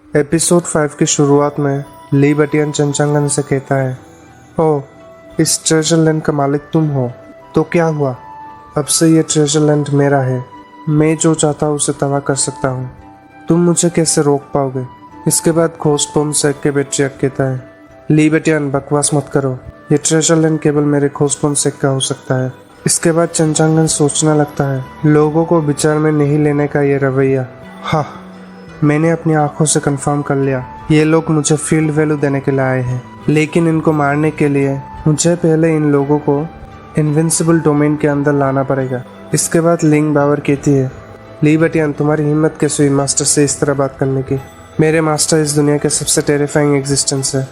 Episode 5 की शुरुआत में ली बटियन चंचंगन से कहता है, ओह, इस ट्रेजर लैंड का मालिक तुम हो। तो क्या हुआ? अब से ये ट्रेजर लैंड मेरा है। मैं जो चाहता हूँ उसे तबाह कर सकता हूँ। तुम मुझे कैसे रोक पाओगे? इसके बाद घोस्ट बम सेक के पेट्रियार्क कहता है, ली बटियन बकवास मत करो। ये ट्रेजर लैंड केवल मेरे घोस्ट बम सेक का हो सकता है। इसके बाद चंचंगन सोचने लगता है, लोगों को विचार में नहीं लेने का ये रवैया। हाँ, मैंने अपनी आंखों से कंफर्म कर लिया, ये लोग मुझे फील्ड वैल्यू देने के लिए आए हैं। लेकिन इनको मारने के लिए मुझे पहले इन लोगों को इनविंसिबल डोमेन के अंदर लाना पड़ेगा। इसके बाद लिंग बावर कहती है, ली बटियन, तुम्हारी हिम्मत कैसे हुई मास्टर से इस तरह बात करने की? मेरे मास्टर इस दुनिया के सबसे टेरिफाइंग एग्जिस्टेंस है,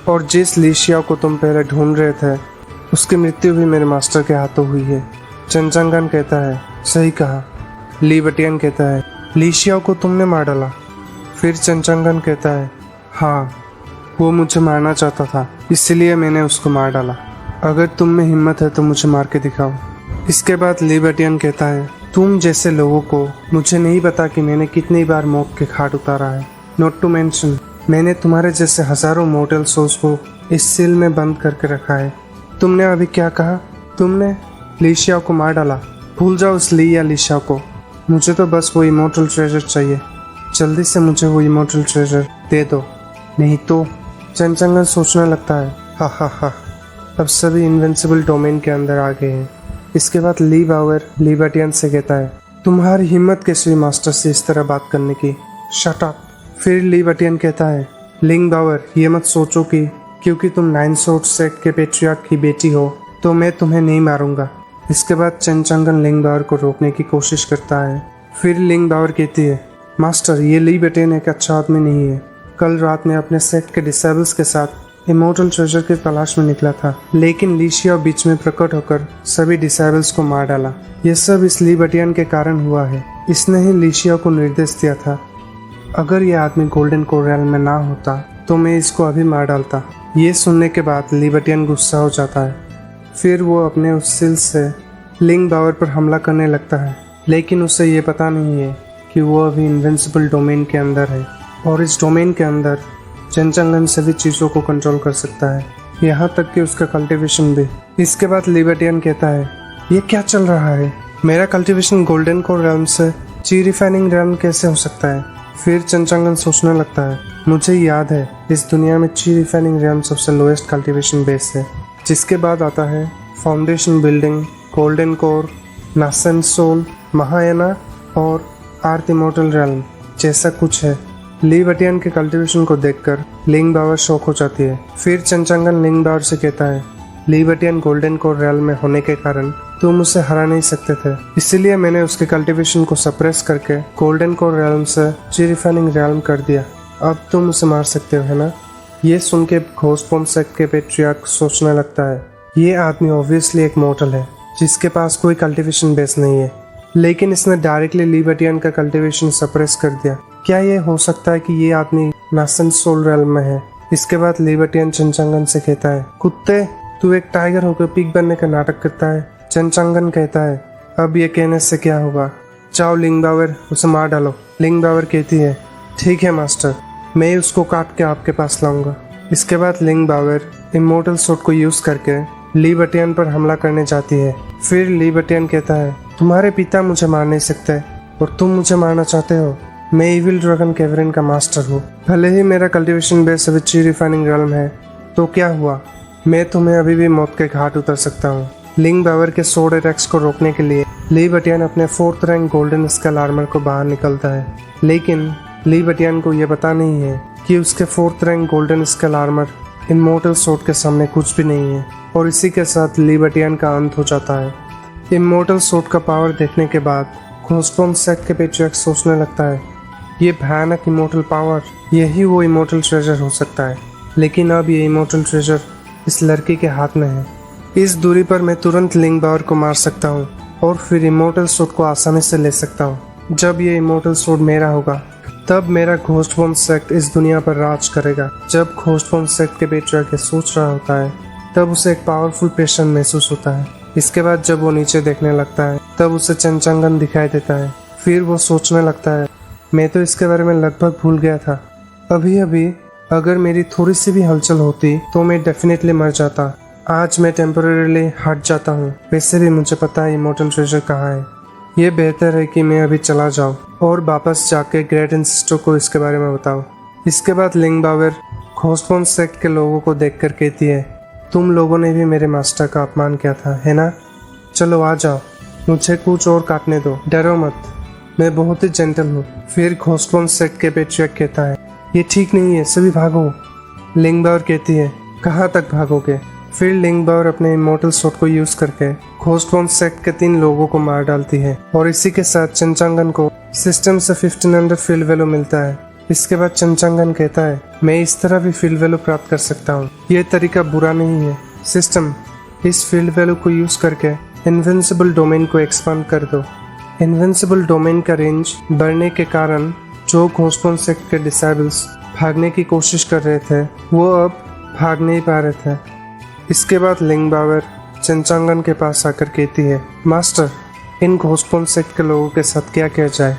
और जिस लीशिया को तुम पहले ढूंढ रहे थे उसकी मृत्यु भी मेरे मास्टर के हाथों हुई है। चंचंगन कहता है, सही कहा। ली बटियन कहता है, लीशिया को तुमने मार डाला? फिर चंचंगन कहता है, हाँ, वो मुझे मारना चाहता था, इसलिए मैंने उसको मार डाला। अगर तुम में हिम्मत है तो मुझे मार के दिखाओ। इसके बाद ली बटियन कहता है, तुम जैसे लोगों को मुझे नहीं पता कि मैंने कितनी बार मौत के घाट उतारा है। नॉट टू मेंशन, मैंने तुम्हारे जैसे हजारों मोर्टल सोल्स को इस सील में बंद करके रखा है। तुमने अभी क्या कहा? तुमने लीशिया को मार डाला। भूल जाओ उस ली या लीशिया को। मुझे तो बस वो इमोर्टल ट्रेजर चाहिए। जल्दी से मुझे वो इमोर्टल ट्रेजर दे दो, नहीं तो। चंचंगन सोचने लगता है, हा हा हा, अब सभी इनविंसिबल डोमेन के अंदर आ गए हैं। इसके बाद ली बावर ली बटियन से कहता है, तुम्हारी हिम्मत कैसे हुई मास्टर से इस तरह बात करने की? Shut up. फिर ली बटियन कहता है, लिंग बावर, ये मत सोचो कि क्योंकि तुम 9 स्वॉर्ड सेट के पेट्रियार्क की बेटी हो तो मैं तुम्हें नहीं मारूंगा। इसके बाद चंचंगन लिंग बावर को रोकने की कोशिश करता है। फिर लिंग बावर कहती है, मास्टर, ये ली बटियन एक अच्छा आदमी नहीं है। कल रात में अपने सेट के डिसेबल्स के साथ इमोर्टल ट्रेजर की तलाश में निकला था, लेकिन लीशिया बीच में प्रकट होकर सभी डिसेबल्स को मार डाला। यह सब इस ली बटियन के कारण हुआ है। इसने ही लीशिया को निर्देश दिया था। अगर यह आदमी गोल्डन कोरल में ना होता तो मैं इसको अभी मार डालता। ये सुनने के बाद ली बटियन गुस्सा हो जाता है। फिर वो अपने उस सिल से लिंग बावर पर हमला करने लगता है, लेकिन उसे ये पता नहीं है कि वो अभी इनविंसिबल डोमेन के अंदर है, और इस डोमेन के अंदर चंचंगन सभी चीज़ों को कंट्रोल कर सकता है, यहाँ तक कि उसका कल्टीवेशन भी। इसके बाद ली बटियन कहता है, ये क्या चल रहा है? मेरा कल्टीवेशन गोल्डन कोर रेल्म से ची रिफाइनिंग रेल्म कैसे हो सकता है? फिर चंचंगन सोचने लगता है, मुझे याद है इस दुनिया में ची रिफाइनिंग रेल्म सबसे लोएस्ट कल्टीवेशन बेस है, जिसके बाद आता है foundation building, golden core, nascent soul, Mahayana और आर्थ इमोर्टल रेल्म जैसा कुछ है। ली बटियन के कल्टीवेशन को देखकर लिंग बावर शॉक हो जाती है। फिर चंचंगन लिंग बावर से कहता है, ली बटियन गोल्डन कोर रेल्म में होने के कारण तुम उसे हरा नहीं सकते थे, इसलिए मैंने उसके कल्टीवेशन को सप्रेस करके गोल्डन कोर रेल्म से ची रिफाइनिंग रेल्म कर दिया। अब तुम उसे मार सकते हो, है ना? ये सुन के घोस्ट बम सेक के पेट्रियार्क सोचने लगता है, ये आदमी ऑब्वियसली एक मोर्टल है जिसके पास कोई कल्टीवेशन बेस नहीं है, लेकिन इसने डायरेक्टली ली बटियन का कल्टीवेशन सप्रेस कर दिया। क्या ये हो सकता है कि ये आदमी नासेंट सोल रेल्म में है? इसके बाद ली बटियन चंचंगन से कहता है, कुत्ते, तू एक टाइगर होकर पिग बनने का नाटक करता है। चंचंगन कहता है, अब ये कहने से क्या होगा, जाओ लिंग बावर, उसे मार डालो। लिंग बावर कहती है, ठीक है मास्टर, मैं उसको काट के आपके पास लाऊंगा। इसके बाद लिंग बावर इमोर्टल सोट को यूज करके ली बटियन पर हमला करने जाती है। फिर ली बटियन कहता है, तुम्हारे पिता मुझे मार नहीं सकते और तुम मुझे मारना चाहते हो। मैं इविल ड्रैगन कैवरिन का मास्टर हूँ। भले ही मेरा कल्टीवेशन बेस अभी ची रिफाइनिंग रेल्म है, तो क्या हुआ, मैं तुम्हें अभी भी मौत के घाट उतर सकता हूँ। लिंग बावर के सोड अटैक्स को रोकने के लिए ली बटियन अपने 4th rank golden skull armour को बाहर निकलता है, लेकिन ली बटियन को यह पता नहीं है कि उसके 4th rank golden skull armour immortal sword के सामने कुछ भी नहीं है, और इसी के साथ ली बटियन का अंत हो जाता है। इमोर्टल सोड का पावर देखने के बाद घोस्ट बम सेक के पेट्रियार्क सोचने लगता है, ये भयानक इमोर्टल पावर, यही वो इमोर्टल ट्रेजर हो सकता है। लेकिन अब ये इमोर्टल ट्रेजर इस लड़की के हाथ में है। इस दूरी पर मैं तुरंत लिंग बावर को मार सकता हूँ और फिर इमोर्टल सोड को आसानी से ले सकता हूँ। जब ये इमोर्टल सोड मेरा होगा तब मेरा घोस्ट बम सेक्ट इस दुनिया पर राज करेगा। जब घोस्ट बम सेक्ट के पेट्रियार्क सोच रहा होता है तब उसे एक पावरफुल पेशन महसूस होता है। इसके बाद जब वो नीचे देखने लगता है तब उसे चंचंगन दिखाई देता है। फिर वो सोचने लगता है, मैं तो इसके बारे में लगभग भूल गया था। अभी अभी अगर मेरी थोड़ी सी भी हलचल होती तो मैं डेफिनेटली मर जाता। आज मैं टेम्परेरीली हट जाता हूँ। वैसे भी मुझे पता है इमोर्टल ट्रेजर कहाँ है। ये बेहतर है कि मैं अभी चला जाऊँ और वापस जाके ग्रेट एंसेस्टर को इसके बारे में बताऊँ। इसके बाद लिंगबावर घोस्टबोन सेक्ट के लोगों को देखकर कहती है, तुम लोगों ने भी मेरे मास्टर का अपमान किया था, है ना? चलो आ जाओ, मुझे कुछ और काटने दो, डरो मत, मैं बहुत ही जेंटल हूँ। फिर घोस्टबोन सेक्ट के पेट्रियर्क कहता है, ये ठीक नहीं है, सभी भागो। लिंगबावर कहती है, कहाँ तक भागोगे? फिर लिंगबावर अपने इमोर्टल शॉट को यूज करके घोस्टबोन सेक्ट के 3 लोगों को मार डालती है और इसी के साथ चंचांगन को सिस्टम से 1500 फील्ड वैल्यू मिलता है। इसके बाद चंचांगन कहता है, मैं इस तरह भी फील्ड वैल्यू प्राप्त कर सकता हूँ, ये तरीका बुरा नहीं है। सिस्टम, इस फील्ड वैल्यू को यूज करके इनविंसिबल डोमेन को एक्सपांड कर दो। इनविंसिबल डोमेन का रेंज बढ़ने के कारण जो घोस्टबोन सेक्ट के डिसेबल्स भागने की कोशिश कर रहे थे वो अब भाग नहीं पा रहे थे। इसके बाद लिंगबावर चंचांगन के पास आकर कहती है, मास्टर, इन घोस्टबोन सेक्ट के लोगों के साथ क्या किया जाए?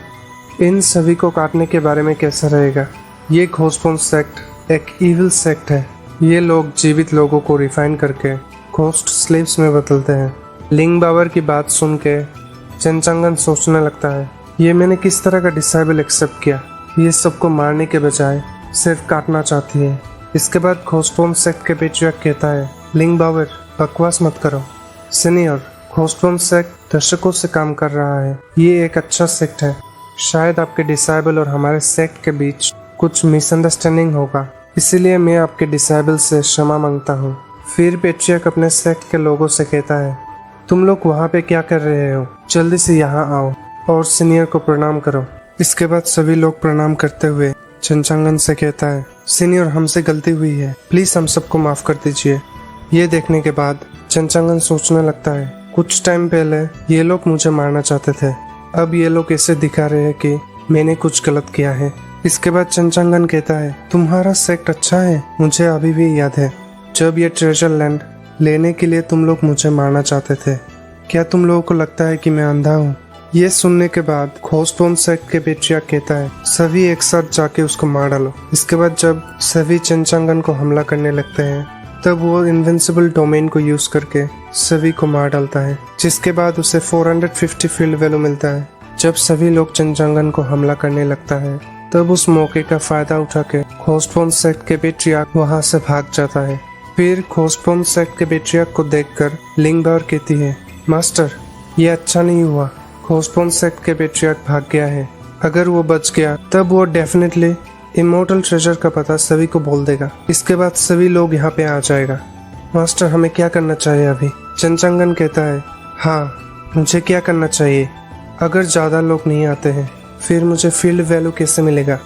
इन सभी को काटने के बारे में कैसा रहेगा? ये घोस्टबोन सेक्ट एक इविल सेक्ट है। ये लोग जीवित लोगों को रिफाइन करके घोस्ट स्लेव्स में बदलते हैं। लिंगबावर की बात सुन के चंचांगन सोचने लगता है, ये मैंने किस तरह का डिसेबल एक्सेप्ट किया? ये सबको मारने के बजाय सिर्फ काटना चाहती है। इसके बाद घोस्टबोन सेक्ट के पेट्रियर्क कहता है, लिंगबावर, बकवास मत करो। सीनियर, घोस्टबोन सेक्ट दशकों से काम कर रहा है। ये एक अच्छा सेक्ट है। शायद आपके डिसेबल और हमारे सेक्ट के बीच कुछ मिसअंडरस्टैंडिंग होगा, इसीलिए मैं आपके डिसेबल से क्षमा मांगता हूँ। फिर पेट्रियर्क अपने सेक्ट के लोगों से कहता है, तुम लोग वहाँ पे क्या कर रहे हो? जल्दी से यहाँ आओ और सीनियर को प्रणाम करो। इसके बाद सभी लोग प्रणाम करते हुए चंचांगन से कहता है, सीनियर, हमसे गलती हुई है, प्लीज हम सबको माफ कर दीजिए। ये देखने के बाद चंचांगन सोचने लगता है, कुछ टाइम पहले ये लोग मुझे मारना चाहते थे, अब ये लोग ऐसे दिखा रहे हैं कि मैंने कुछ गलत किया है। इसके बाद चंचांगन कहता है, तुम्हारा सेक्ट अच्छा है, मुझे अभी भी याद है जब ये ट्रेजर लैंड लेने के लिए तुम लोग मुझे मारना चाहते थे। क्या तुम लोगों को लगता है कि मैं अंधा हूँ? ये सुनने के बाद घोस्टबोन सेक्ट के पेट्रियर्क कहता है, सभी एक साथ जाके उसको मार डालो। इसके बाद जब सभी चंचांगन को हमला करने लगते हैं तब वो इनविंसिबल डोमेन को यूज करके सभी को मार डालता है, जिसके बाद उसे 450 फील्ड वैल्यू मिलता है। जब सभी लोग चंचांगन को हमला करने लगता है तब उस मौके का फायदा उठा के घोस्टबोन सेक्ट के पेट्रियर्क वहां से भाग जाता है। फिर घोस्टबोन सेक्ट के पेट्रियर्क को देखकर लिंगबावर कहती है, मास्टर, ये अच्छा नहीं हुआ, घोस्टबोन सेक्ट के पेट्रियर्क भाग गया है। अगर वो बच गया तब वो डेफिनेटली इमोर्टल ट्रेजर का पता सभी को बोल देगा। इसके बाद सभी लोग यहाँ पे आ जाएगा। मास्टर, हमें क्या करना चाहिए अभी? चंचांगन कहता है, हाँ, मुझे क्या करना चाहिए? अगर ज़्यादा लोग नहीं आते हैं फिर मुझे फील्ड वैल्यू कैसे मिलेगा?